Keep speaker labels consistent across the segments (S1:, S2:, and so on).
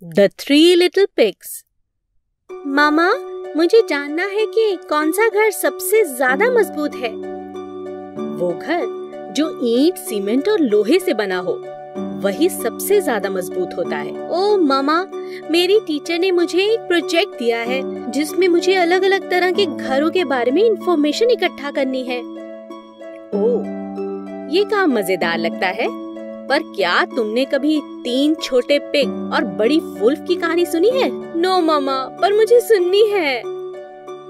S1: The three little pigs. मामा, मुझे जानना है कि कौन सा घर सबसे ज्यादा मजबूत है। वो घर जो ईंट, सीमेंट और लोहे से बना हो, वही सबसे ज्यादा मजबूत होता है। ओ मामा, मेरी टीचर ने मुझे एक प्रोजेक्ट दिया है जिसमें मुझे अलग अलग तरह के घरों के बारे में इंफॉर्मेशन इकट्ठा करनी है। ओह, ये काम मजेदार लगता है। पर क्या तुमने कभी 3 छोटे पिग और बड़ी वुल्फ की कहानी सुनी है? नो मामा, पर मुझे सुननी है।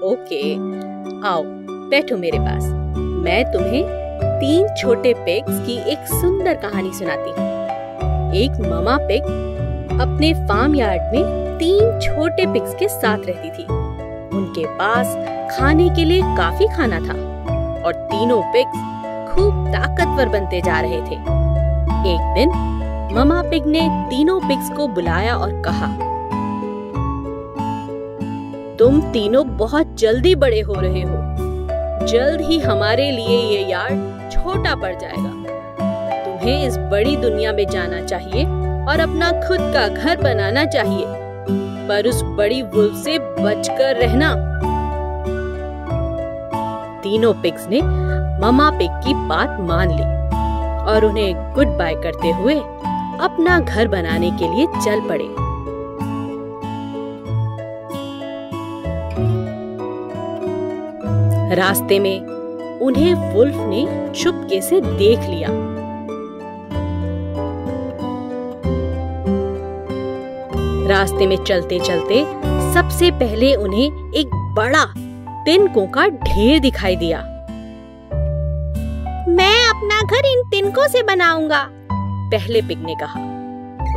S1: ओके, आओ बैठो मेरे पास। मैं तुम्हें 3 छोटे पिग्स की एक सुंदर कहानी सुनाती हूँ। एक मामा पिग अपने फार्म यार्ड में 3 छोटे पिग्स के साथ रहती थी। उनके पास खाने के लिए काफी खाना था और तीनों पिग्स खूब ताकतवर बनते जा रहे थे। एक दिन मामा पिग ने तीनों पिग्स को बुलाया और कहा, तुम तीनों बहुत जल्दी बड़े हो रहे हो। जल्द ही हमारे लिए ये यार्ड छोटा पड़ जाएगा। तुम्हें इस बड़ी दुनिया में जाना चाहिए और अपना खुद का घर बनाना चाहिए, पर उस बड़ी वुल्फ से बचकर रहना। तीनों पिग्स ने मामा पिग की बात मान ली और उन्हें गुड बाय करते हुए अपना घर बनाने के लिए चल पड़े। रास्ते में उन्हें वुल्फ ने चुपके से देख लिया। रास्ते में चलते चलते सबसे पहले उन्हें एक बड़ा तिनकों का ढेर दिखाई दिया। मैं अपना घर इन तिनकों से बनाऊंगा, पहले पिग ने कहा।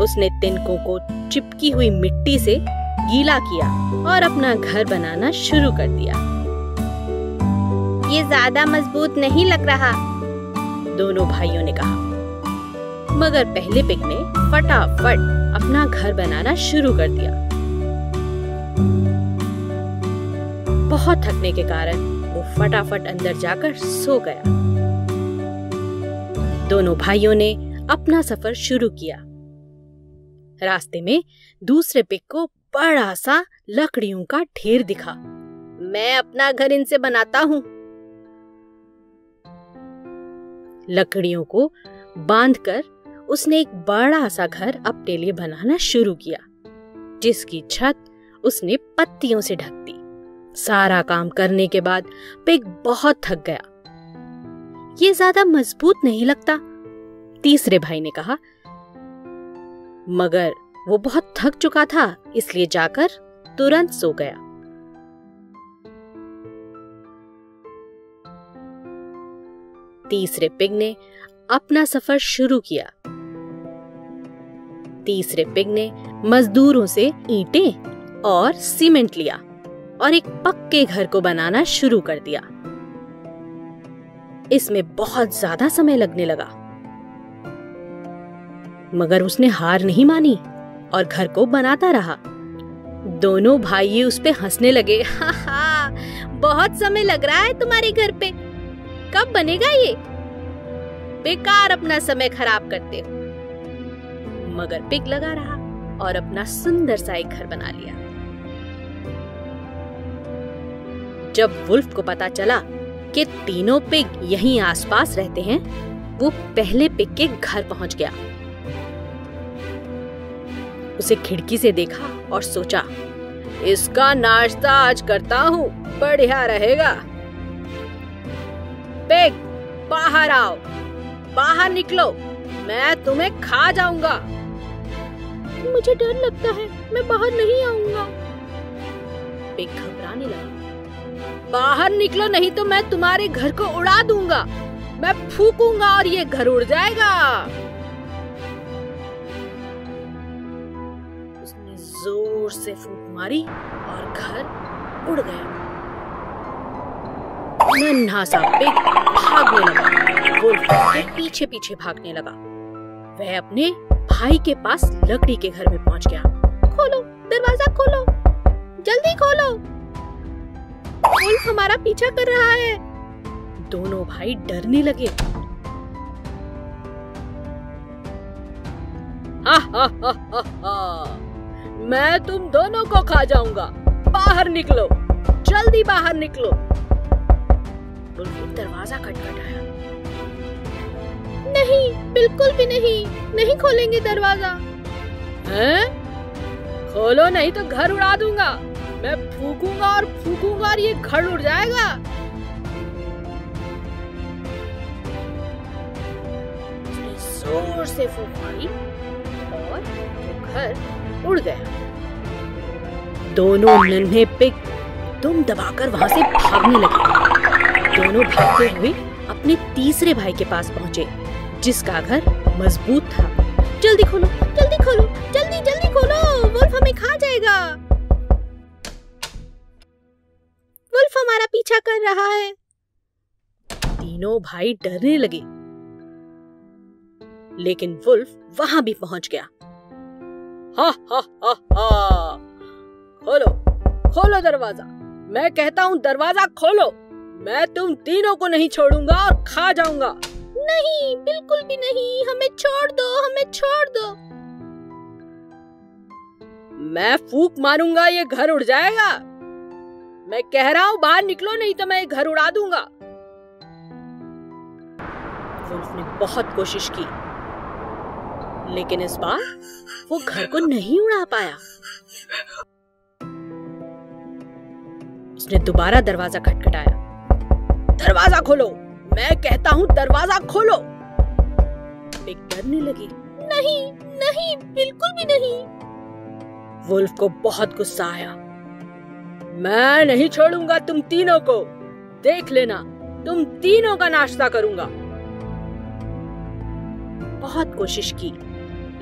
S1: उसने तिनकों को चिपकी हुई मिट्टी से गीला किया और अपना घर बनाना शुरू कर दिया। ये ज्यादा मजबूत नहीं लग रहा, दोनों भाइयों ने कहा। मगर पहले पिग ने फटाफट अपना घर बनाना शुरू कर दिया। बहुत थकने के कारण वो फटाफट अंदर जाकर सो गया। दोनों भाइयों ने अपना सफर शुरू किया। रास्ते में दूसरे पिग को बड़ा सा लकड़ियों का ढेर दिखा। मैं अपना घर इनसे बनाता हूँ। लकड़ियों को बांधकर उसने एक बड़ा सा घर अपने लिए बनाना शुरू किया, जिसकी छत उसने पत्तियों से ढक दी। सारा काम करने के बाद पिग बहुत थक गया। ये ज्यादा मजबूत नहीं लगता, तीसरे भाई ने कहा। मगर वो बहुत थक चुका था, इसलिए जाकर तुरंत सो गया। तीसरे पिग ने अपना सफर शुरू किया। तीसरे पिग ने मजदूरों से ईंटें और सीमेंट लिया और एक पक्के घर को बनाना शुरू कर दिया। इसमें बहुत ज्यादा समय लगने लगा, मगर उसने हार नहीं मानी और घर को बनाता रहा। दोनों भाई उस पे हंसने लगे। हा, बहुत समय लग रहा है तुम्हारे घर पे, कब बनेगा ये? बेकार अपना समय खराब करते हो। मगर पिग लगा रहा और अपना सुंदर सा एक घर बना लिया। जब वुल्फ को पता चला कि तीनों पिग यहीं आसपास रहते हैं, वो पहले पिग के घर पहुंच गया। उसे खिड़की से देखा और सोचा, इसका नाश्ता आज करता हूँ, बढ़िया रहेगा। पिग, बाहर आओ, बाहर निकलो, मैं तुम्हें खा जाऊंगा। मुझे डर लगता है, मैं बाहर नहीं आऊंगा। पिग घबराने लगा। बाहर निकलो, नहीं तो मैं तुम्हारे घर को उड़ा दूंगा। मैं फूकूंगा और ये घर उड़ जाएगा। उसने जोर से फूंक मारी और घर उड़ गया। नन्हा सा पिग भागने लगा, वुल्फ के पीछे पीछे भागने लगा। वह अपने भाई के पास लकड़ी के घर में पहुंच गया। खोलो, दरवाजा खोलो, जल्दी खोलो, वुल्फ हमारा पीछा कर रहा है। दोनों भाई डरने लगे।
S2: मैं तुम दोनों को खा जाऊंगा। बाहर निकलो, जल्दी बाहर निकलो। वुल्फ ने दरवाजा खटखटाया।
S1: नहीं, बिल्कुल भी नहीं, नहीं खोलेंगे दरवाजा।
S2: हैं? खोलो नहीं तो घर उड़ा दूंगा। मैं फूकूंगा और फूकूंगा और ये घर उड़ जाएगा।
S1: उसने जोर से फूंक मारी और वो घर उड़ गया। दोनों नन्हे पिग दुम दबाकर वहां से भागने लगे। दोनों भागते हुए अपने तीसरे भाई के पास पहुंचे, जिसका घर मजबूत था। जल्दी खोलो, जल्दी खोलो, जल्दी जल्दी खोलो, वुल्फ हमें खा जाएगा। वुल्फ हमारा पीछा कर रहा है। तीनों भाई डरने लगे, लेकिन वुल्फ वहां भी पहुंच गया।
S2: हा हा हा हा, खोलो, खोलो दरवाजा। मैं कहता हूँ दरवाजा खोलो। मैं तुम तीनों को नहीं छोड़ूंगा और खा जाऊंगा।
S1: नहीं, बिल्कुल भी नहीं, हमें छोड़ दो, हमें छोड़ दो।
S2: मैं फूंक मारूंगा, ये घर उड़ जाएगा। मैं कह रहा हूँ बाहर निकलो, नहीं तो मैं ये घर उड़ा दूंगा।
S1: वुल्फ ने बहुत कोशिश की, लेकिन इस बार वो घर को नहीं उड़ा पाया। उसने दोबारा दरवाजा खटखटाया।
S2: दरवाजा खोलो, मैं कहता हूँ दरवाजा खोलो।
S1: पिग डरने लगी। नहीं, नहीं, बिल्कुल भी नहीं। वुल्फ को बहुत गुस्सा आया।
S2: मैं नहीं छोड़ूंगा तुम तीनों को। देख लेना, तुम तीनों का नाश्ता करूंगा।
S1: बहुत कोशिश की,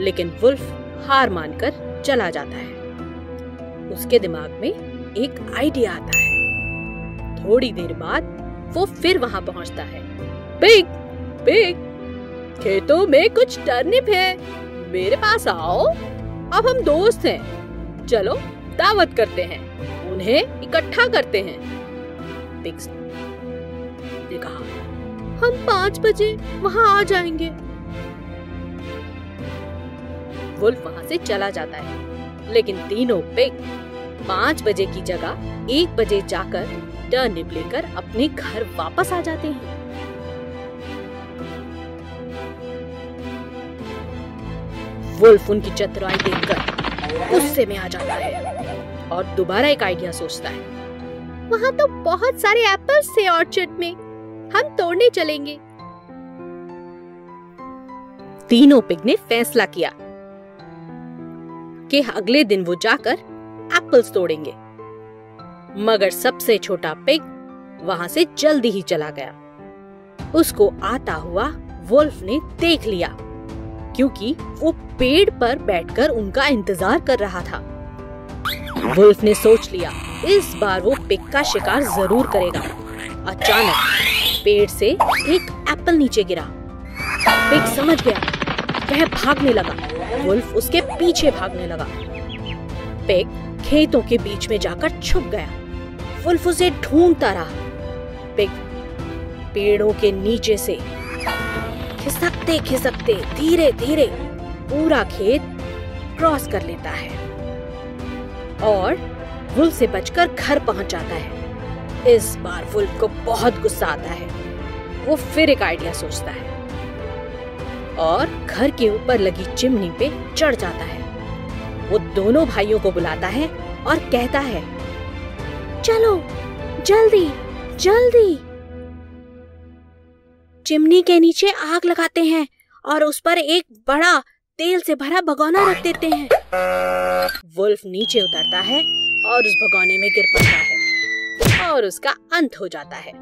S1: लेकिन वुल्फ हार मानकर चला जाता है। उसके दिमाग में एक आइडिया आता है। थोड़ी देर बाद वो फिर वहां पहुंचता है।
S2: पिग, पिग, खेतों में कुछ टर्निप है, मेरे पास आओ। अब हम दोस्त हैं, चलो दावत करते हैं, उन्हें इकट्ठा करते हैं।
S1: पिग्स ने कहा, हम 5 बजे वहां आ जाएंगे। वुल्फ वहां से चला जाता है, लेकिन तीनों पिग 5 बजे की जगह 1 बजे जाकर टर्निप लेकर अपने घर वापस आ जाते हैं। वुल्फ उनकी चतुराई देखकर गुस्से में आ जाता है और दोबारा एक आइडिया सोचता है। वहां तो बहुत सारे एप्पल्स थे ऑर्चर्ड में, हम तोड़ने चलेंगे। तीनों पिग ने फैसला किया कि अगले दिन वो जाकर एप्पल्स तोड़ेंगे। मगर सबसे छोटा पिग वहां से जल्दी ही चला गया। उसको आता हुआ वुल्फ ने देख लिया, क्योंकि वो पेड़ पर बैठकर उनका इंतजार कर रहा था। वुल्फ ने सोच लिया, इस बार वो पिग का शिकार जरूर करेगा। अचानक पेड़ से एक एप्पल नीचे गिरा। पिग समझ गया, वह भागने लगा। वुल्फ उसके पीछे भागने लगा। पिग खेतों के बीच में जाकर छुप गया। वुल्फ उसे ढूंढता रहा। पिग पेड़ों के नीचे से खिसकते खिसकते धीरे धीरे पूरा खेत क्रॉस कर लेता है और वुल्फ से बचकर घर पहुंच जाता है। इस बार वुल्फ को बहुत गुस्सा आता है। वो फिर एक आइडिया सोचता है और घर के ऊपर लगी चिमनी पे चढ़ जाता है। वो दोनों भाइयों को बुलाता है और कहता है, चलो जल्दी जल्दी, चिमनी के नीचे आग लगाते हैं और उस पर एक बड़ा तेल से भरा भगोना रख देते हैं। वुल्फ नीचे उतरता है और उस भगोने में गिर पड़ता है और उसका अंत हो जाता है।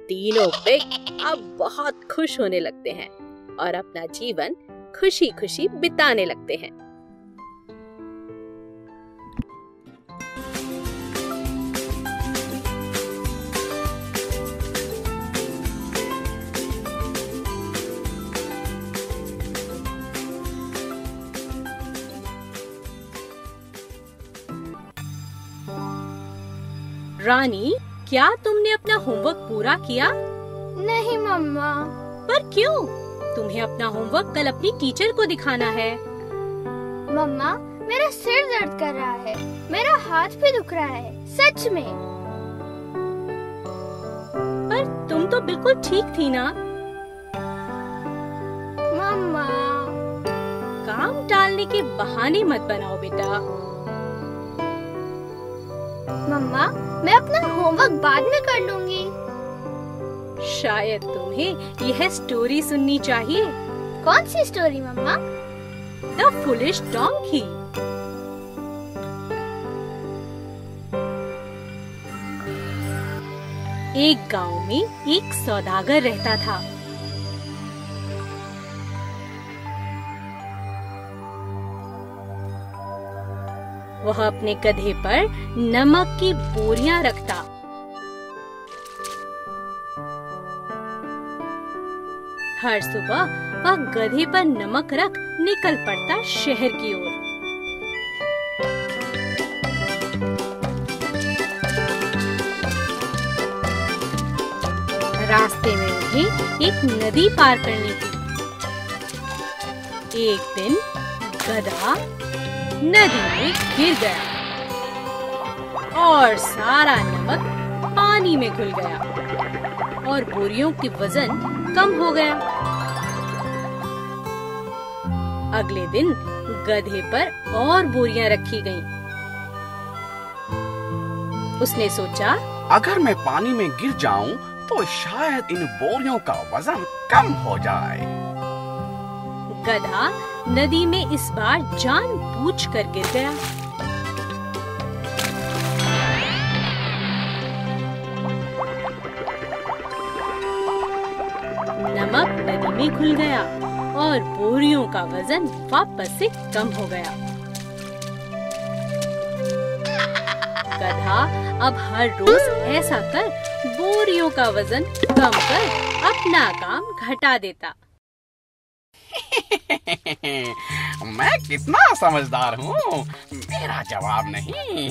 S1: तीनों पिग अब बहुत खुश होने लगते हैं और अपना जीवन खुशी खुशी बिताने लगते हैं। रानी, क्या तुमने अपना होमवर्क पूरा किया?
S3: मम्मा।
S1: पर क्यों? तुम्हें अपना होमवर्क कल अपनी टीचर को दिखाना है।
S3: मम्मा, मेरा सिर दर्द कर रहा है, मेरा हाथ भी दुख रहा है, सच में।
S1: पर तुम तो बिल्कुल ठीक थी ना।
S3: मम्मा।
S1: काम टालने के बहाने मत बनाओ बेटा।
S3: मम्मा, मैं अपना होमवर्क बाद में कर लूंगी।
S1: शायद तुम्हें यह स्टोरी सुननी चाहिए।
S3: कौन सी स्टोरी मम्मा?
S1: The foolish donkey. एक गांव में एक सौदागर रहता था। वह अपने गधे पर नमक की बोरियां रखता। हर सुबह वह गधे पर नमक रख निकल पड़ता शहर की ओर। रास्ते में उन्हें एक नदी पार करनी थी। एक दिन गधा नदी में गिर गया और सारा नमक पानी में घुल गया और बोरियों की वजन कम हो गया। अगले दिन गधे पर और बोरियां रखी गईं। उसने सोचा,
S4: अगर मैं पानी में गिर जाऊं तो शायद इन बोरियों का वजन कम हो जाए।
S1: गधा नदी में इस बार जानबूझकर गिर गया। नमक नदी में घुल गया और बोरियों का वजन वापस से कम हो गया। गधा अब हर रोज ऐसा कर बोरियों का वजन कम कर अपना काम घटा देता।
S4: मैं कितना समझदार हूँ, मेरा जवाब नहीं।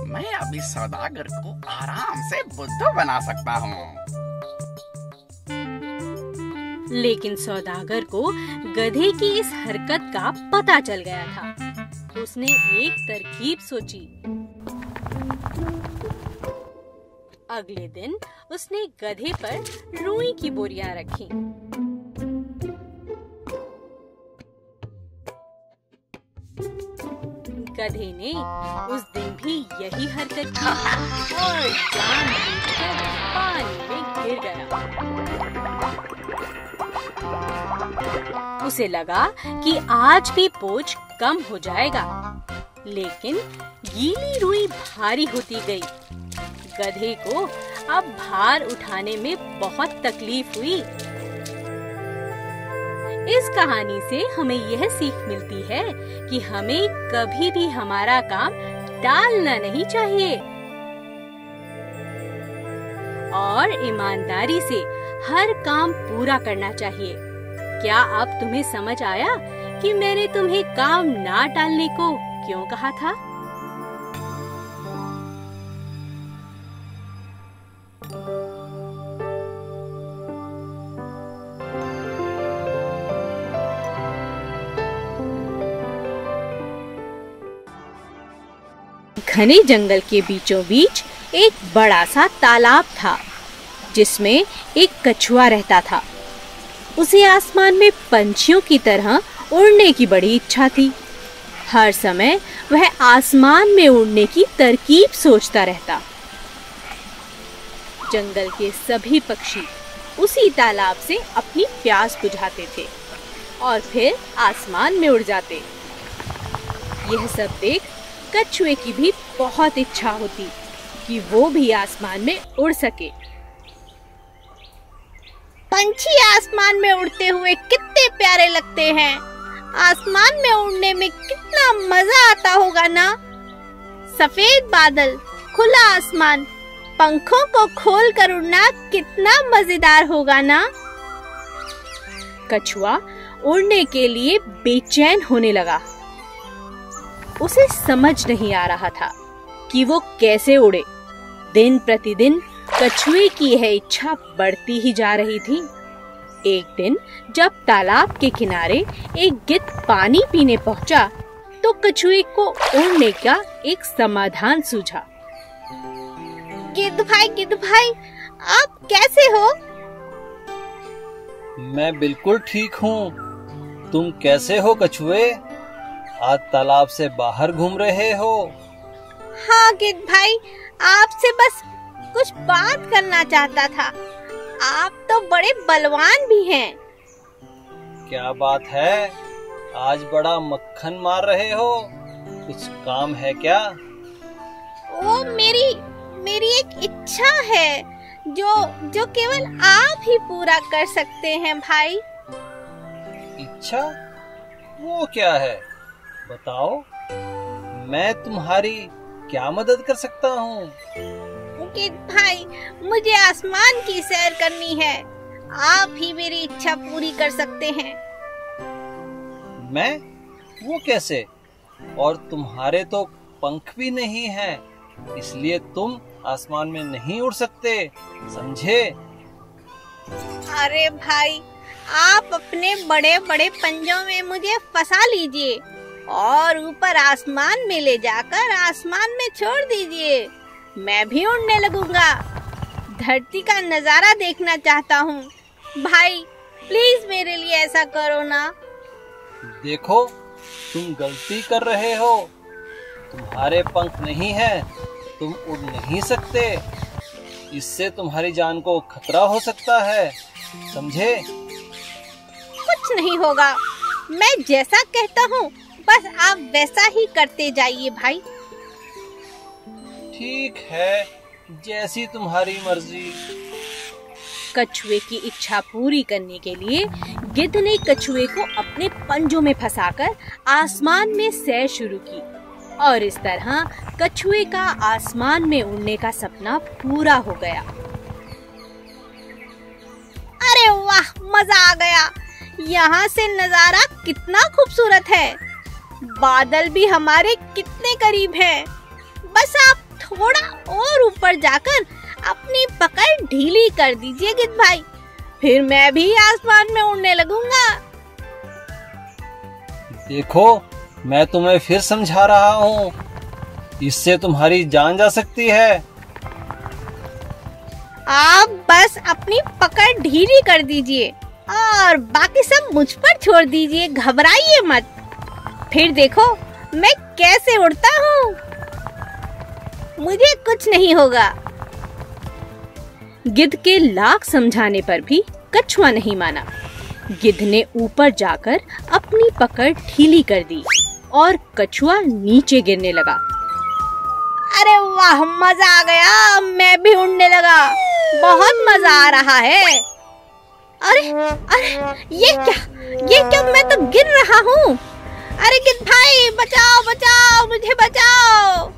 S4: मैं अब इस सौदागर को आराम से बुद्धू बना सकता हूँ।
S1: लेकिन सौदागर को गधे की इस हरकत का पता चल गया था। उसने एक तरकीब सोची। अगले दिन उसने गधे पर रुई की बोरियां रखी। गधे ने उस दिन भी यही हरकत की और जानबूझकर पानी में गिर गया। उसे लगा कि आज भी बोझ कम हो जाएगा, लेकिन गीली रुई भारी होती गई। गधे को अब भार उठाने में बहुत तकलीफ हुई। इस कहानी से हमें यह सीख मिलती है कि हमें कभी भी हमारा काम टालना नहीं चाहिए और ईमानदारी से हर काम पूरा करना चाहिए। क्या अब तुम्हें समझ आया कि मैंने तुम्हें काम ना टालने को क्यों कहा था? घने जंगल के बीचों बीच एक बड़ा सा तालाब था, जिसमें एक कछुआ रहता था। उसे आसमान में पंछियों की तरह उड़ने की बड़ी इच्छा थी। हर समय वह आसमान में उड़ने की तरकीब सोचता रहता। जंगल के सभी पक्षी उसी तालाब से अपनी प्यास बुझाते थे और फिर आसमान में उड़ जाते। यह सब देख कछुए की भी बहुत इच्छा होती कि वो भी आसमान में उड़ सके।
S5: पंछी आसमान में उड़ते हुए कितने प्यारे लगते हैं। आसमान में उड़ने में कितना मजा आता होगा ना। सफेद बादल, खुला आसमान, पंखों को खोल कर उड़ना कितना मजेदार होगा ना।
S1: कछुआ उड़ने के लिए बेचैन होने लगा। उसे समझ नहीं आ रहा था कि वो कैसे उड़े। दिन प्रतिदिन कछुए की यह इच्छा बढ़ती ही जा रही थी। एक दिन जब तालाब के किनारे एक गिद्ध पानी पीने पहुंचा तो कछुए को उड़ने का एक समाधान सूझा।
S5: गिद्ध भाई, आप कैसे हो?
S6: मैं बिल्कुल ठीक हूँ। तुम कैसे हो कछुए? आज तालाब से बाहर घूम रहे हो?
S5: हाँ गिद्ध भाई, आपसे बस कुछ बात करना चाहता था। आप तो बड़े बलवान भी हैं।
S6: क्या बात है? आज बड़ा मक्खन मार रहे हो। कुछ काम है क्या?
S5: वो मेरी एक इच्छा है जो केवल आप ही पूरा कर सकते हैं भाई।
S6: इच्छा? वो क्या है? बताओ, मैं तुम्हारी क्या मदद कर सकता हूँ?
S5: गिद्ध भाई, मुझे आसमान की सैर करनी है। आप ही मेरी इच्छा पूरी कर सकते हैं।
S6: मैं? वो कैसे? और तुम्हारे तो पंख भी नहीं हैं, इसलिए तुम आसमान में नहीं उड़ सकते, समझे?
S5: अरे भाई, आप अपने बड़े बड़े पंजों में मुझे फंसा लीजिए और ऊपर आसमान में ले जाकर आसमान में छोड़ दीजिए। मैं भी उड़ने लगूंगा। धरती का नजारा देखना चाहता हूँ। भाई प्लीज मेरे लिए ऐसा करो ना।
S6: देखो, तुम गलती कर रहे हो। तुम्हारे पंख नहीं हैं, तुम उड़ नहीं सकते। इससे तुम्हारी जान को खतरा हो सकता है, समझे?
S5: कुछ नहीं होगा। मैं जैसा कहता हूँ बस आप वैसा ही करते जाइए भाई।
S6: ठीक है, जैसी तुम्हारी मर्जी।
S1: कछुए की इच्छा पूरी करने के लिए गिद्ध ने कछुए को अपने पंजों में फंसाकर आसमान में सैर शुरू की और इस तरह कछुए का आसमान में उड़ने का सपना पूरा हो गया।
S5: अरे वाह, मजा आ गया। यहाँ से नजारा कितना खूबसूरत है। बादल भी हमारे कितने करीब हैं। बस आप थोड़ा और ऊपर जाकर अपनी पकड़ ढीली कर दीजिए गिद्ध भाई, फिर मैं भी आसमान में उड़ने लगूंगा।
S6: देखो, मैं तुम्हें फिर समझा रहा हूँ, इससे तुम्हारी जान जा सकती है।
S5: आप बस अपनी पकड़ ढीली कर दीजिए और बाकी सब मुझ पर छोड़ दीजिए। घबराइए मत, फिर देखो मैं कैसे उड़ता हूँ। मुझे कुछ नहीं होगा।
S1: गिद्ध के लाख समझाने पर भी कछुआ नहीं माना। गिद्ध ने ऊपर जाकर अपनी पकड़ ढीली कर दी और कछुआ नीचे गिरने लगा।
S5: अरे वाह, मजा आ गया। मैं भी उड़ने लगा। बहुत मजा आ रहा है। अरे अरे ये क्या मैं तो गिर रहा हूँ। अरे गिद्ध भाई, बचाओ बचाओ, मुझे बचाओ।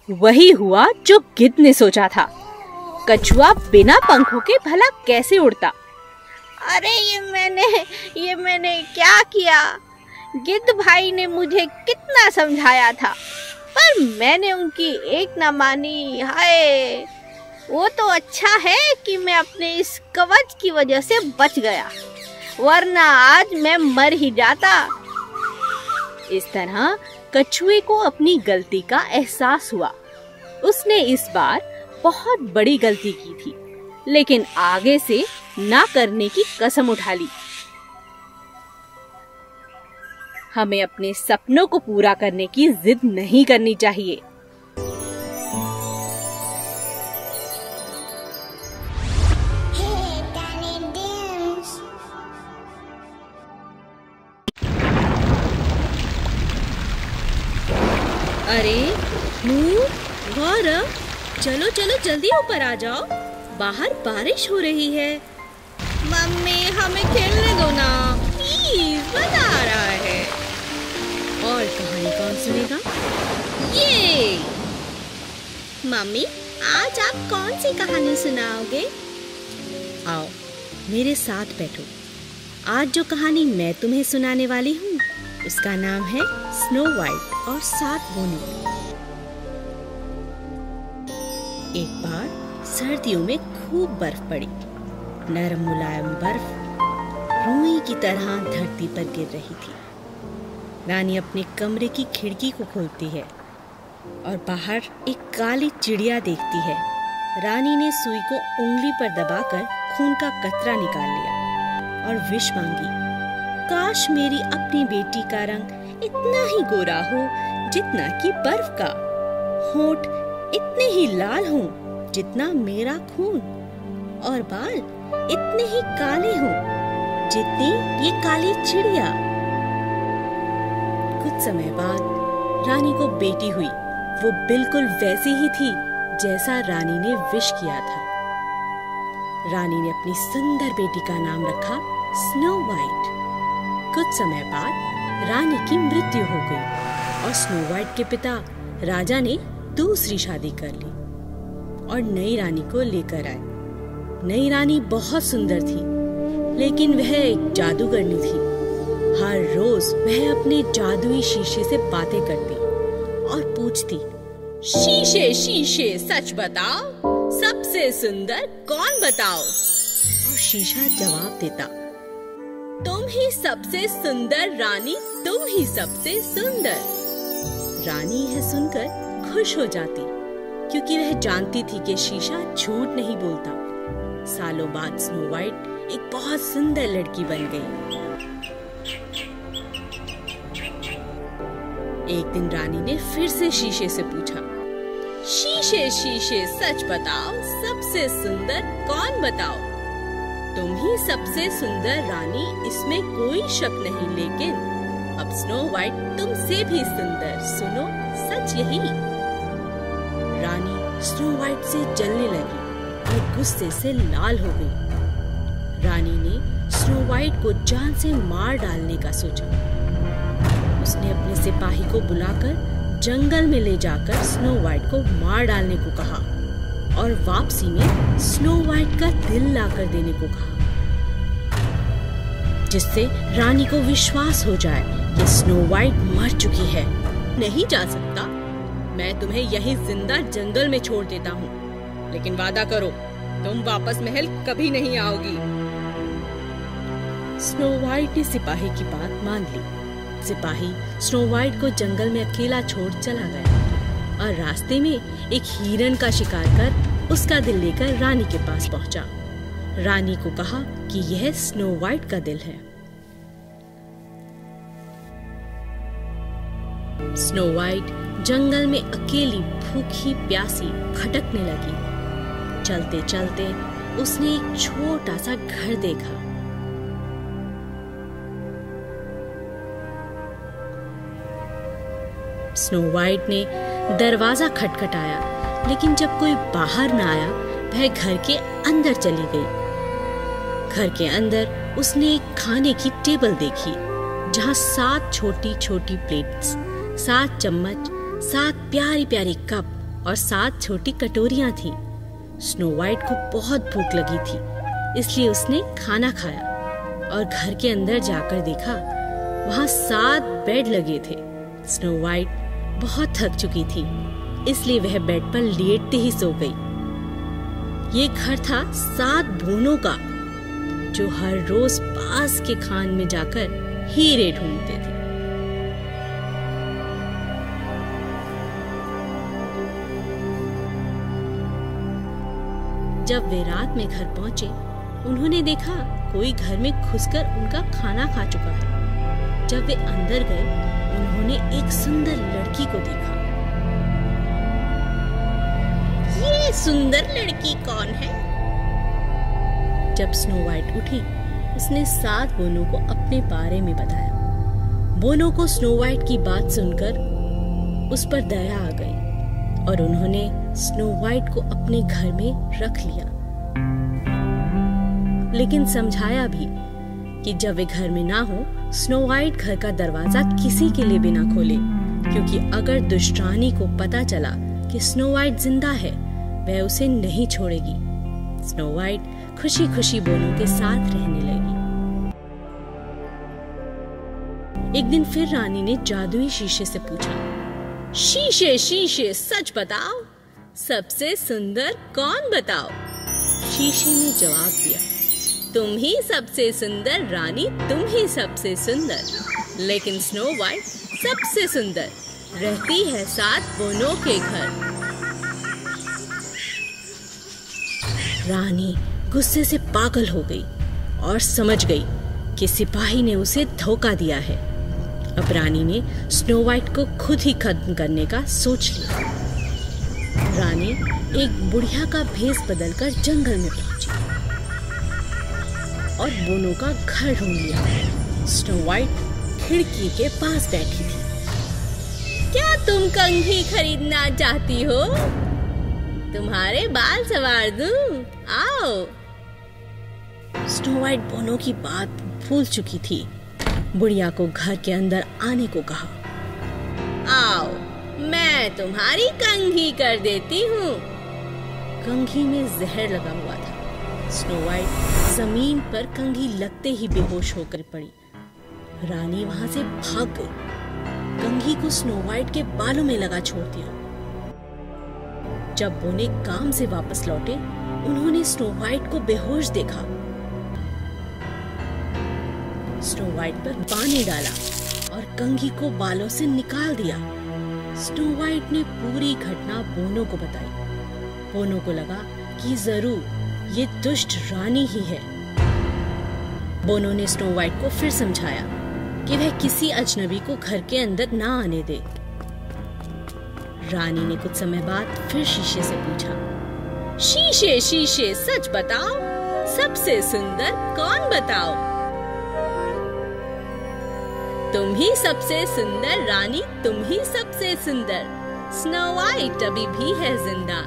S1: वही हुआ जो गिद्ध ने सोचा था। कछुआ बिना पंखों के भला कैसे उड़ता।
S5: अरे ये मैंने क्या किया। गिद्ध भाई ने मुझे कितना समझाया था, पर मैंने उनकी एक ना मानी। हाय, वो तो अच्छा है कि मैं अपने इस कवच की वजह से बच गया, वरना आज मैं मर ही जाता।
S1: इस तरह कछुए को अपनी गलती का एहसास हुआ। उसने इस बार बहुत बड़ी गलती की थी, लेकिन आगे से ना करने की कसम उठा ली। हमें अपने सपनों को पूरा करने की जिद नहीं करनी चाहिए।
S2: अरे गौरव, चलो चलो जल्दी ऊपर आ जाओ, बाहर बारिश हो रही है।
S5: मम्मी, हमें खेलने दो ना
S2: प्लीज, मजा आ रहा है। और कहानी कौन सुनेगा? ये
S5: मम्मी, आज आप कौन सी कहानी सुनाओगे?
S2: आओ मेरे साथ बैठो। आज जो कहानी मैं तुम्हें सुनाने वाली हूँ उसका नाम है स्नो वाइट और 7 बूंदें।
S1: एक बार सर्दियों में खूब बर्फ पड़ी। नरम मुलायम बर्फ रुई की तरह धरती पर गिर रही थी। रानी अपने कमरे की खिड़की को खोलती है और बाहर एक काली चिड़िया देखती है। रानी ने सुई को उंगली पर दबाकर खून का कतरा निकाल लिया और विश मांगी, काश मेरी अपनी बेटी का रंग इतना ही गोरा हो जितना कि बर्फ का, होंठ इतने ही लाल हों जितना मेरा खून, और बाल इतने ही काले हों जितनी ये काली चिड़िया। कुछ समय बाद रानी को बेटी हुई। वो बिल्कुल वैसी ही थी जैसा रानी ने विश किया था। रानी ने अपनी सुंदर बेटी का नाम रखा स्नो वाइट। कुछ समय बाद रानी की मृत्यु हो गई और स्नो वाइट के पिता राजा ने दूसरी शादी कर ली और नई रानी को लेकर आए। नई रानी बहुत सुंदर थी, लेकिन वह एक जादूगरनी थी। हर रोज वह अपने जादुई शीशे से बातें करती और पूछती, शीशे शीशे सच बताओ, सबसे सुंदर कौन बताओ? और शीशा जवाब देता, तुम ही सबसे सुंदर रानी, तुम ही सबसे सुंदर। रानी यह सुनकर खुश हो जाती, क्योंकि वह जानती थी कि शीशा झूठ नहीं बोलता। सालों बाद स्नो वाइट एक बहुत सुंदर लड़की बन गई। एक दिन रानी ने फिर से शीशे से पूछा, शीशे शीशे सच बताओ, सबसे सुंदर कौन बताओ? तुम ही सबसे सुंदर रानी, इसमें कोई शक नहीं, लेकिन अब स्नो वाइट तुमसे भी सुंदर, सुनो सच यही। रानी स्नो वाइट से जलने लगी और गुस्से से लाल हो गई। रानी ने स्नो वाइट को जान से मार डालने का सोचा। उसने अपने सिपाही को बुलाकर जंगल में ले जाकर स्नो वाइट को मार डालने को कहा और वापसी में स्नो वाइट का दिल लाकर देने को कहा, जिससे रानी को विश्वास हो जाए कि स्नो वाइट मर चुकी है। नहीं जा सकता, मैं तुम्हें यहीं जिंदा जंगल में छोड़ देता हूँ, लेकिन वादा करो तुम वापस महल कभी नहीं आओगी। स्नो वाइट ने सिपाही की बात मान ली। सिपाही स्नो वाइट को जंगल में अकेला छोड़ चला गया और रास्ते में एक हिरन का शिकार कर उसका दिल लेकर रानी के पास पहुंचा। रानी को कहा कि यह स्नो वाइट का दिल है। स्नो वाइट जंगल में अकेली भूखी प्यासी भटकने लगी। चलते चलते उसने एक छोटा सा घर देखा। स्नो वाइट ने दरवाजा खटखटाया, लेकिन जब कोई बाहर न आया, वह घर के अंदर चली गई। घर के अंदर उसने एक खाने की टेबल देखी, जहां 7 छोटी छोटी प्लेट्स, 7 चम्मच, 7 प्यारी प्यारी कप और 7 छोटी कटोरियां थीं। स्नो वाइट को बहुत भूख लगी थी, इसलिए उसने खाना खाया और घर के अंदर जाकर देखा, वहां 7 बेड लगे थे। स्नो वाइट बहुत थक चुकी थी, इसलिए वह बेड पर लेटते ही सो गई। ये घर था 7 बोनों का, जो हर रोज पास के खान में जाकर हीरे ढूंढते थे। जब वे रात में घर पहुंचे, उन्होंने देखा कोई घर में घुसकर उनका खाना खा चुका है। जब वे अंदर गए, उन्होंने एक सुंदर लड़की को देखा। ये सुंदर लड़की कौन है? जब स्नो वाइट उठी, उसने 7 बोनों को अपने बारे में बताया। बोनों को स्नो वाइट की बात सुनकर उस पर दया आ गई और उन्होंने स्नो वाइट को अपने घर में रख लिया, लेकिन समझाया भी कि जब वे घर में ना हो, स्नो वाइट घर का दरवाजा किसी के लिए भी ना खोले, क्योंकि अगर दुष्टानी को पता चला कि स्नो वाइट जिंदा है, वह उसे नहीं छोड़ेगी। स्नो वाइट खुशी खुशी बोनों के साथ रहने लगी। एक दिन फिर रानी ने जादुई शीशे से पूछा, शीशे शीशे सच बताओ, सबसे सुंदर कौन बताओ? शीशे ने जवाब दिया, तुम ही सबसे सुंदर रानी, तुम ही सबसे सुंदर। लेकिन स्नो वाइट सबसे सुंदर, रहती है 7 बोनों के घर। रानी गुस्से से पागल हो गई और समझ गई कि सिपाही ने उसे धोखा दिया है। अब रानी ने स्नो वाइट को खुद ही खत्म करने का सोच लिया। रानी एक बुढ़िया का भेष बदलकर जंगल में पहुंची और बोनो का घर ढूंढ लिया। स्नो वाइट खिड़की के पास बैठी थी। क्या तुम कंघी खरीदना चाहती हो? तुम्हारे बाल संवार दूं, आओ। स्नो वाइट बोनो की बात भूल चुकी थी। बुढ़िया को घर के अंदर आने को कहा। आओ, मैं तुम्हारी कंघी कर देती हूँ। कंघी में जहर लगा हुआ था। स्नो वाइट जमीन पर कंघी लगते ही बेहोश होकर पड़ी। रानी वहां से भाग गई। कंघी को स्नो वाइट के बालों में लगा छोड़ दिया। जब बोने काम से वापस लौटे, उन्होंने स्नो वाइट को बेहोश देखा। स्नो वाइट पर पानी डाला और कंघी को बालों से निकाल दिया। स्नो वाइट ने पूरी घटना बोनो को बताई। बोनो को लगा कि जरूर ये दुष्ट रानी ही है। बोनो ने स्नो वाइट को फिर समझाया कि वह किसी अजनबी को घर के अंदर ना आने दे। रानी ने कुछ समय बाद फिर शीशे से पूछा, शीशे शीशे सच बताओ, सबसे सुंदर कौन बताओ? तुम ही सबसे सुंदर रानी, तुम ही सबसे सुंदर। स्नो वाइट अभी भी है जिंदा,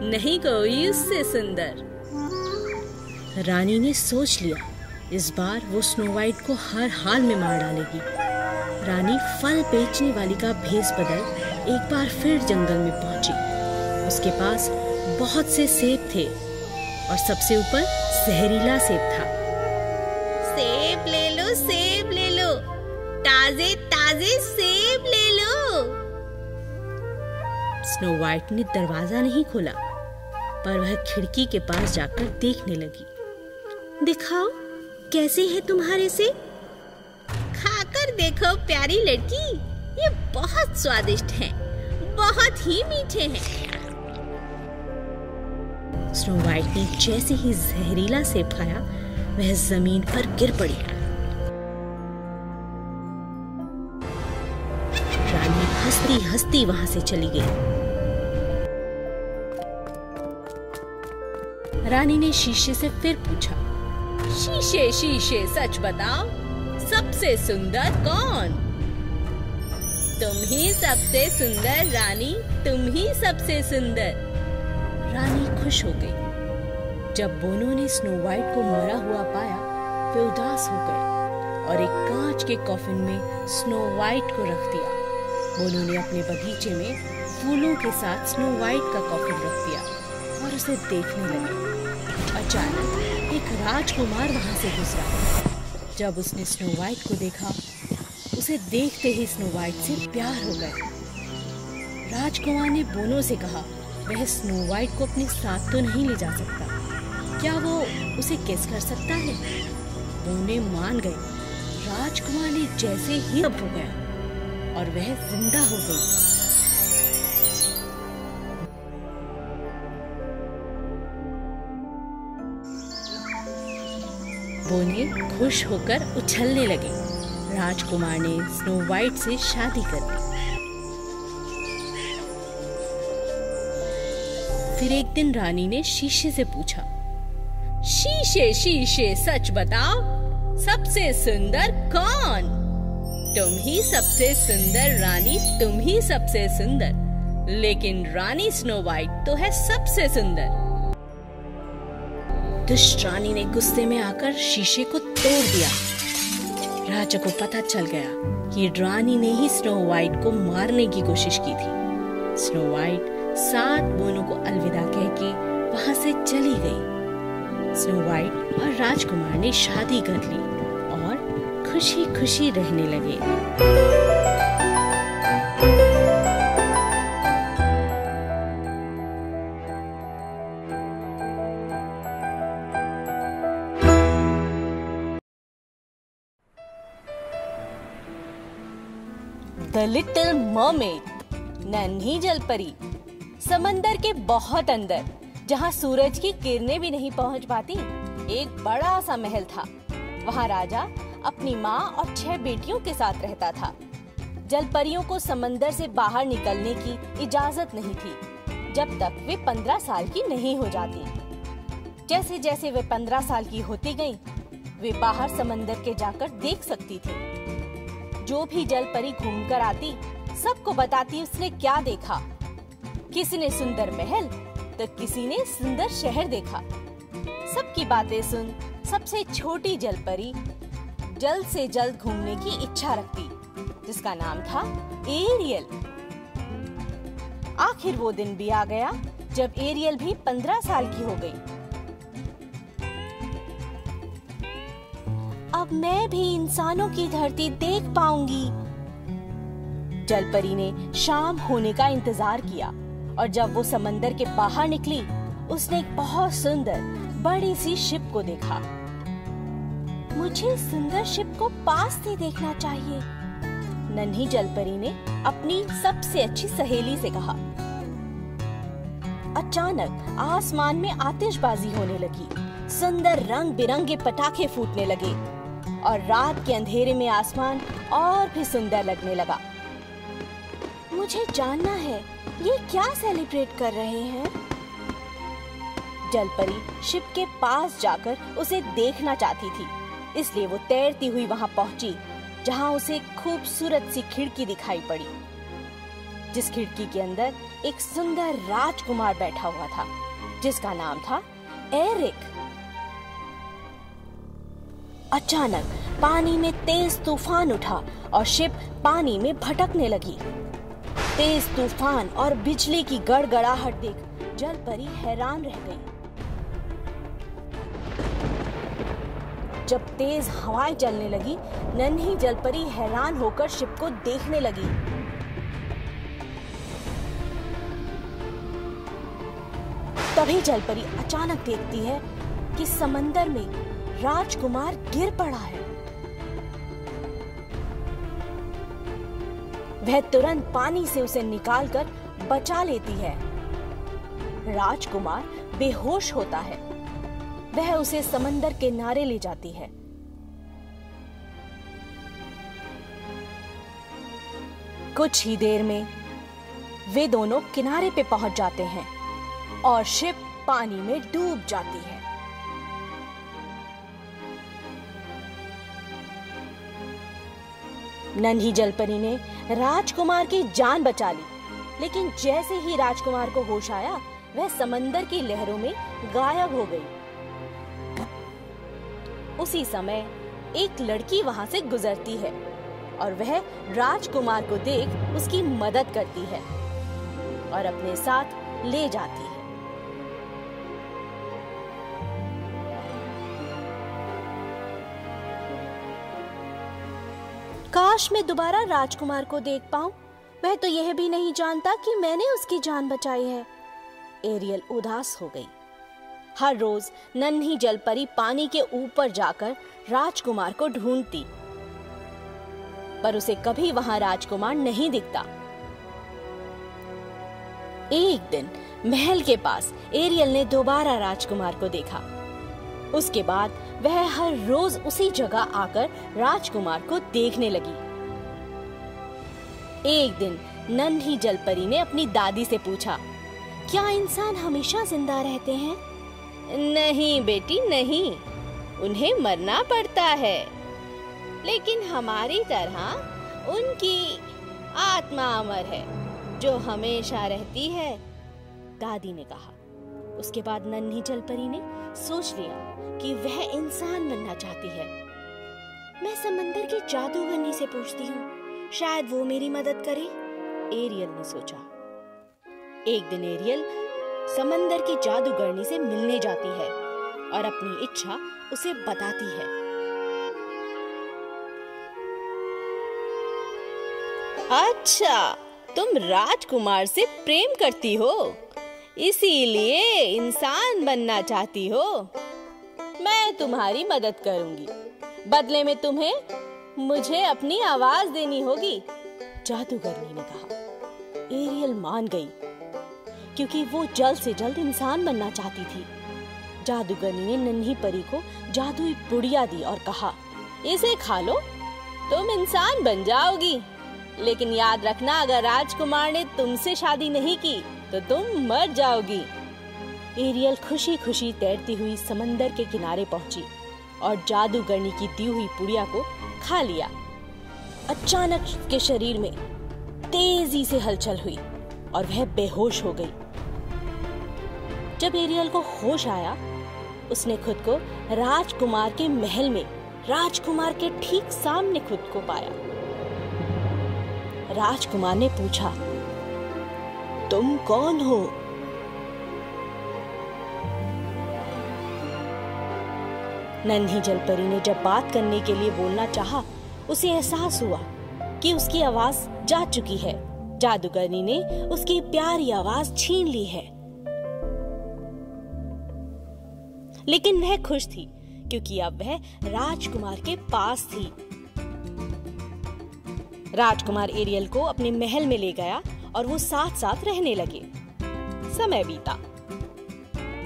S1: नहीं कोई उससे सुंदर। रानी ने सोच लिया, इस बार वो स्नो वाइट को हर हाल में मार डालेगी। रानी फल बेचने वाली का भेष बदल एक बार फिर जंगल में पहुंची। उसके पास बहुत से सेब थे और सबसे ऊपर जहरीला सेब था।
S5: सेब ले लो, सेब ले लो, ताजे ताजे सेब ले लो।
S1: स्नो वाइट ने दरवाजा नहीं खोला, पर वह खिड़की के पास जाकर देखने लगी।
S5: दिखाओ कैसे है तुम्हारे सेब? खाकर देखो प्यारी लड़की, ये बहुत स्वादिष्ट हैं, बहुत ही मीठे हैं।
S1: स्नो वाइट ने जैसे ही जहरीला सेब खाया, वह जमीन पर गिर पड़ी। रानी हंसती हंसती वहां से चली गई। रानी ने शीशे से फिर पूछा, शीशे शीशे सच बताओ, सबसे सुंदर कौन? तुम ही सबसे सुंदर रानी, तुम ही सबसे सुंदर। रानी खुश हो गई। जब बोनो ने स्नो वाइट को मरा हुआ पाया, वे उदास हो गए और एक कांच के कॉफिन में स्नो वाइट को रख दिया। बोनो ने अपने बगीचे में फूलों के साथ स्नो वाइट का कॉफिन रख दिया और उसे देखने लगे। अचानक एक राजकुमार वहां से गुजरा। जब उसने स्नो वाइट को देखा, उसे देखते ही स्नो वाइट से प्यार हो गया। राजकुमार ने बोनो से कहा, वह स्नो वाइट को अपने साथ तो नहीं ले जा सकता, क्या वो उसे किस कर सकता है? बोने मान गए। राजकुमार ने जैसे ही अब हो गया और वह जिंदा हो गई। बोने खुश होकर उछलने लगे। राजकुमार ने स्नो वाइट से शादी कर ली। फिर एक दिन रानी ने शीशे से पूछा, शीशे शीशे सच बताओ, सबसे सुंदर कौन? तुम ही सबसे सुंदर रानी, तुम ही सबसे सुंदर। लेकिन रानी स्नो वाइट तो है सबसे सुंदर। दुष्ट रानी ने गुस्से में आकर शीशे को तोड़ दिया। राजा को पता चल गया कि रानी ने ही स्नो वाइट को मारने की कोशिश की थी। स्नो वाइट 7 बोनों को अलविदा कह के वहां से चली गई। स्नो वाइट और राजकुमार ने शादी कर ली और खुशी खुशी रहने लगे। द लिटिल मरमेड, नन्ही जलपरी। समंदर के बहुत अंदर, जहाँ सूरज की किरणें भी नहीं पहुँच पाती, एक बड़ा सा महल था। वहाँ राजा अपनी माँ और 6 बेटियों के साथ रहता था। जलपरियों को समंदर से बाहर निकलने की इजाजत नहीं थी जब तक वे 15 साल की नहीं हो जाती। जैसे जैसे वे 15 साल की होती गईं, वे बाहर समंदर के जाकर देख सकती थी। जो भी जलपरी घूमकर आती, सबको बताती उसने क्या देखा। किसी ने सुंदर महल तो किसी ने सुंदर शहर देखा। सबकी बातें सुन सबसे छोटी जलपरी जल्द से जल्द घूमने की इच्छा रखती, जिसका नाम था एरियल। आखिर वो दिन भी आ गया जब एरियल भी 15 साल की हो गई। अब मैं भी इंसानों की धरती देख पाऊंगी। जलपरी ने शाम होने का इंतजार किया और जब वो समंदर के बाहर निकली, उसने एक बहुत सुंदर बड़ी सी शिप को देखा। मुझे सुंदर शिप को पास से देखना चाहिए, नन्ही जलपरी ने अपनी सबसे अच्छी सहेली से कहा। अचानक आसमान में आतिशबाजी होने लगी, सुंदर रंग बिरंगे पटाखे फूटने लगे और रात के अंधेरे में आसमान और भी सुंदर लगने लगा। मुझे जानना है, ये क्या सेलिब्रेट कर रहे हैं? जलपरी शिप के पास जाकर उसे देखना चाहती थी, इसलिए वो तैरती हुई वहां पहुंची, जहां उसे खूबसूरत सी खिड़की दिखाई पड़ी, जिस खिड़की के अंदर एक सुंदर राजकुमार बैठा हुआ था, जिसका नाम था एरिक। अचानक पानी में तेज तूफान उठा और शिप पानी में भटकने लगी। तेज तूफान और बिजली की गड़गड़ाहट देख जलपरी हैरान रह गई। जब तेज हवाएं चलने लगी, नन्ही जलपरी हैरान होकर शिप को देखने लगी। तभी जलपरी अचानक देखती है कि समंदर में राजकुमार गिर पड़ा है। वह तुरंत पानी से उसे निकालकर बचा लेती है। राजकुमार बेहोश होता है। वह उसे समंदर के किनारे ले जाती है। कुछ ही देर में वे दोनों किनारे पे पहुंच जाते हैं और शिप पानी में डूब जाती है। नन्ही जलपरी ने राजकुमार की जान बचा ली, लेकिन जैसे ही राजकुमार को होश आया, वह समंदर की लहरों में गायब हो गई। उसी समय एक लड़की वहां से गुजरती है और वह राजकुमार को देख उसकी मदद करती है और अपने साथ ले जाती है। काश मैं दोबारा राजकुमार को देख पाऊं। वह तो यह भी नहीं जानता कि मैंने उसकी जान बचाई है। एरियल उदास हो गई। हर रोज नन्ही जलपरी पानी के ऊपर जाकर राजकुमार को ढूंढती, पर उसे कभी वहां राजकुमार नहीं दिखता। एक दिन महल के पास एरियल ने दोबारा राजकुमार को देखा। उसके बाद वह हर रोज उसी जगह आकर राजकुमार को देखने लगी। एक दिन नन्ही जलपरी ने अपनी दादी से पूछा, क्या इंसान हमेशा जिंदा रहते हैं? नहीं बेटी नहीं, उन्हें मरना पड़ता है, लेकिन हमारी तरह उनकी आत्मा अमर है जो हमेशा रहती है, दादी ने कहा। उसके बाद नन्ही जलपरी ने सोच लिया कि वह इंसान बनना चाहती है। मैं समंदर की जादूगरनी से पूछती हूँ, शायद वो मेरी मदद करे, एरियल ने सोचा। एक दिन एरियल समंदर की जादूगरनी से मिलने जाती है और अपनी इच्छा उसे बताती है। अच्छा, तुम राजकुमार से प्रेम करती हो, इसीलिए इंसान बनना चाहती हो। मैं तुम्हारी मदद करूंगी। बदले में तुम्हें मुझे अपनी आवाज देनी होगी। जादूगरनी ने कहा। एरियल मान गई क्योंकि वो जल्द से जल्द इंसान बनना चाहती थी। जादूगरनी ने नन्ही परी को जादुई पुड़िया दी और कहा, इसे खा लो, तुम इंसान बन जाओगी। लेकिन याद रखना, अगर राजकुमार ने तुमसे शादी नहीं की तो तुम मर जाओगी। एरियल खुशी खुशी तैरती हुई समंदर के किनारे पहुंची और जादूगरनी की दी हुई पुड़िया को खा लिया। अचानक उसके शरीर में तेजी से हलचल हुई और वह बेहोश हो गई। जब एरियल को होश आया, उसने खुद को राजकुमार के महल में राजकुमार के ठीक सामने खुद को पाया। राजकुमार ने पूछा, तुम कौन हो? नन्ही जलपरी ने जब बात करने के लिए बोलना चाहा, उसे एहसास हुआ कि उसकी आवाज जा चुकी है। जादूगरनी ने उसकी प्यारी आवाज छीन ली है। लेकिन वह खुश थी क्योंकि अब वह राजकुमार के पास थी। राजकुमार एरियल को अपने महल में ले गया और वो साथ साथ रहने लगे। समय बीता।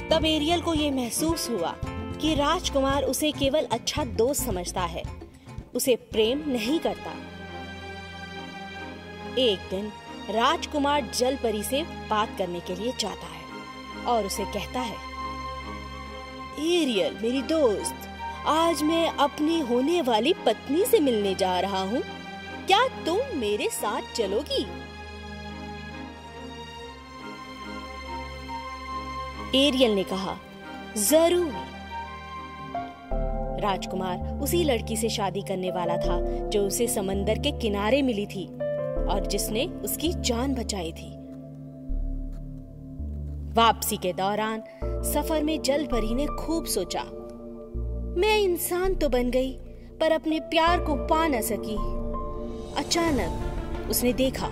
S1: तब एरियल को यह महसूस हुआ कि राजकुमार उसे केवल अच्छा दोस्त समझता है, उसे प्रेम नहीं करता। एक दिन राजकुमार जलपरी से बात करने के लिए जाता है और उसे कहता है, एरियल मेरी दोस्त, आज मैं अपनी होने वाली पत्नी से मिलने जा रहा हूँ, क्या तुम मेरे साथ चलोगी? एरियल ने कहा, जरूर। राजकुमार उसी लड़की से शादी करने वाला था जो उसे समंदर के किनारे मिली थी और जिसने उसकी जान बचाई थी। वापसी के दौरान सफर में जलपरी ने खूब सोचा, मैं इंसान तो बन गई पर अपने प्यार को पा न सकी। अचानक उसने देखा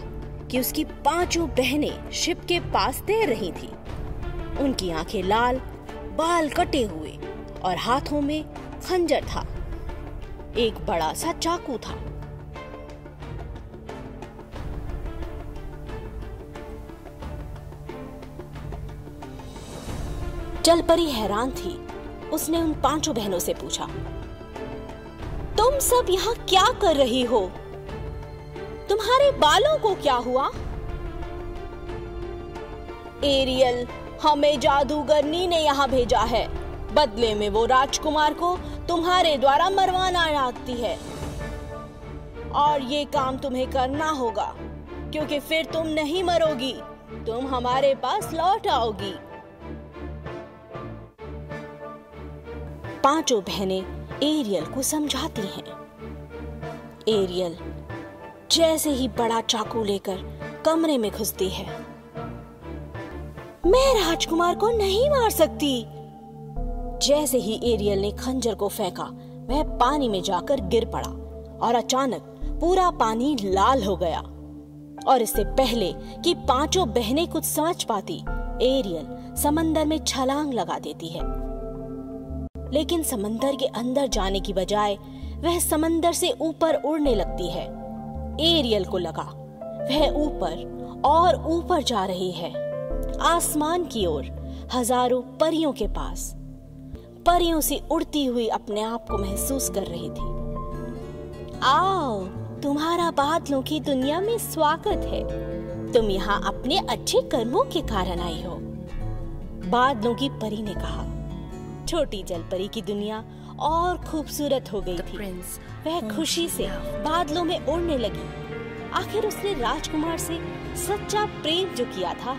S1: कि उसकी 5 बहनें शिप के पास तैर रही थी। उनकी आंखें लाल, बाल कटे हुए और हाथों में खंजर था। एक बड़ा सा चाकू था। जलपरी हैरान थी। उसने उन 5 बहनों से पूछा, तुम सब यहाँ क्या कर रही हो? तुम्हारे बालों को क्या हुआ? एरियल, हमें जादूगरनी ने यहाँ भेजा है। बदले में वो राजकुमार को तुम्हारे द्वारा मरवाना चाहती है और ये काम तुम्हें करना होगा क्योंकि फिर तुम नहीं मरोगी, तुम हमारे पास लौट आओगी। 5 बहनें एरियल को समझाती हैं। एरियल जैसे ही बड़ा चाकू लेकर कमरे में घुसती है, मैं राजकुमार को नहीं मार सकती। जैसे ही एरियल ने खंजर को फेंका, वह पानी में जाकर गिर पड़ा और अचानक पूरा पानी लाल हो गया। और इससे पहले कि 5 बहनें कुछ समझ पाती, एरियल समंदर में छलांग लगा देती है। लेकिन समंदर के अंदर जाने की बजाय वह समंदर से ऊपर उड़ने लगती है। एरियल को लगा वह ऊपर और ऊपर जा रही है, आसमान की ओर, हजारों परियों के पास। परियों से उड़ती हुई अपने आप को महसूस कर रही थी। आओ, तुम्हारा बादलों की दुनिया में स्वागत है। तुम यहाँ अपने अच्छे कर्मों के कारण आई हो। बादलों की परी ने कहा। छोटी जलपरी की दुनिया और खूबसूरत हो गई थी। वह खुशी से बादलों में उड़ने लगी। आखिर उसने राजकुमार से सच्चा प्रेम जो किया था